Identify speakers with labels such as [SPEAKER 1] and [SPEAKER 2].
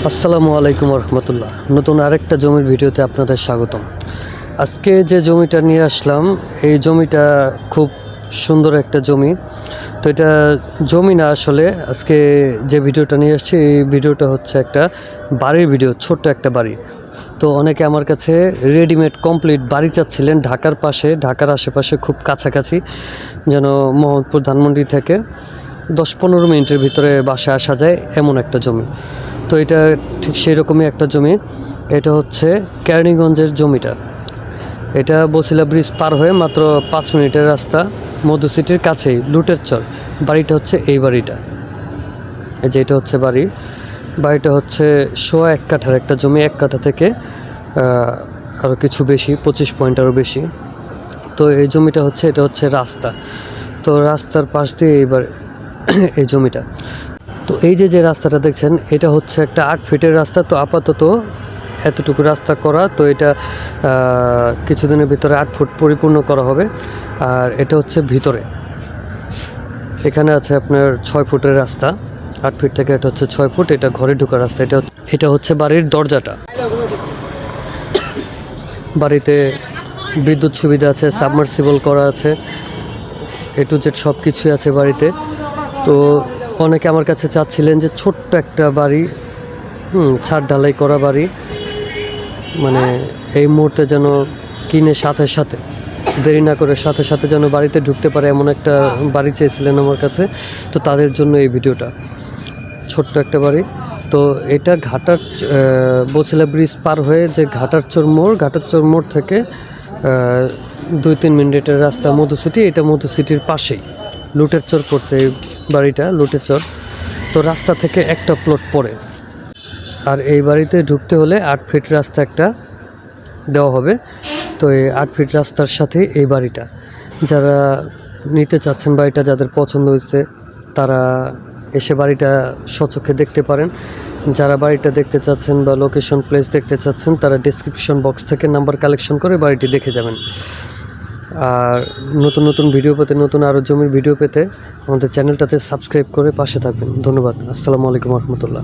[SPEAKER 1] আসসালামু আলাইকুম রহমতুল্লাহ। নতুন আরেকটা জমির ভিডিওতে আপনাদের স্বাগতম। আজকে যে জমিটা নিয়ে আসলাম, এই জমিটা খুব সুন্দর একটা জমি। তো এটা জমি না, আসলে আজকে যে ভিডিওটা নিয়ে আসছি এই ভিডিওটা হচ্ছে একটা বাড়ির ভিডিও, ছোট্ট একটা বাড়ি। তো অনেকে আমার কাছে রেডিমেড কমপ্লিট বাড়ি চাচ্ছিলেন ঢাকার পাশে, ঢাকার আশেপাশে খুব কাছাকাছি, যেন মোহাম্মদপুর ধানমন্ডি থেকে 10-15 মিনিটের ভিতরে বাসায় আসা যায় এমন একটা জমি। তো এটা ঠিক সেই রকমই একটা জমি। এটা হচ্ছে কেরানীগঞ্জের জমিটা। এটা বছিলা ব্রিজ পার হয়ে মাত্র 5 মিনিটের রাস্তা, মধু সিটির কাছেই, লুটের চর। বাড়িটা হচ্ছে এই বাড়িটা, এই যে এটা হচ্ছে বাড়ি। বাড়িটা হচ্ছে 1.25 কাঠার একটা জমি, 1 কাঠা থেকে আরও কিছু বেশি, 25 পয়েন্ট আরও বেশি। তো এই জমিটা হচ্ছে, এটা হচ্ছে রাস্তা। তো রাস্তার পাশ দিয়ে এইবার এই জমিটা। তো এই যে রাস্তাটা দেখছেন, এটা হচ্ছে একটা 8 ফিটের রাস্তা। তো আপাতত এতটুকু রাস্তা করা, তো এটা কিছুদিনের ভিতরে 8 ফুট পরিপূর্ণ করা হবে। আর এটা হচ্ছে ভিতরে, এখানে আছে আপনার 6 ফুটের রাস্তা, 8 ফিট থেকে এটা হচ্ছে 6 ফুট। এটা ঘরে ঢোকার রাস্তা। এটা হচ্ছে বাড়ির দরজাটা। বাড়িতে বিদ্যুৎ সুবিধা আছে, সাবমার্সিবল করা আছে, A to Z সব কিছুই আছে বাড়িতে। তো অনেকে আমার কাছে চাচ্ছিলেন যে ছোট্ট একটা বাড়ি, ছাদ ঢালাই করা বাড়ি, মানে এই মুহূর্তে যেন কিনে সাথে সাথে, দেরি না করে সাথে সাথে যেন বাড়িতে ঢুকতে পারে এমন একটা বাড়ি চেয়েছিলেন আমার কাছে। তো তাদের জন্য এই ভিডিওটা, ছোট্ট একটা বাড়ি। তো এটা ঘাটার বছিলা ব্রিজ পার হয়ে যে ঘাটার চর মোড় থেকে 2-3 মিনিটের রাস্তা মধু সিটি। এটা মধু সিটির পাশেই লুটের চর পড়ছে এই বাড়িটা, লুটের চর। তো রাস্তা থেকে একটা প্লট পড়ে। আর এই বাড়িতে ঢুকতে হলে 8 ফিট রাস্তা একটা দেওয়া হবে। তো এই 8 ফিট রাস্তার সাথে এই বাড়িটা, যারা নিতে চাচ্ছেন বাড়িটা, যাদের পছন্দ হয়েছে তারা এসে বাড়িটা স্বচক্ষে দেখতে পারেন। যারা বাড়িটা দেখতে চাচ্ছেন বা লোকেশন প্লেস দেখতে চাচ্ছেন, তারা ডেসক্রিপশন বক্স থেকে নাম্বার কালেকশন করে বাড়িটি দেখে যাবেন। আর নতুন ভিডিও পেতে, নতুন আরও জমির ভিডিও পেতে আমাদের চ্যানেলটাতে সাবস্ক্রাইব করে পাশে থাকবেন। ধন্যবাদ। আসসালামু আলাইকুম রহমতুল্লাহ।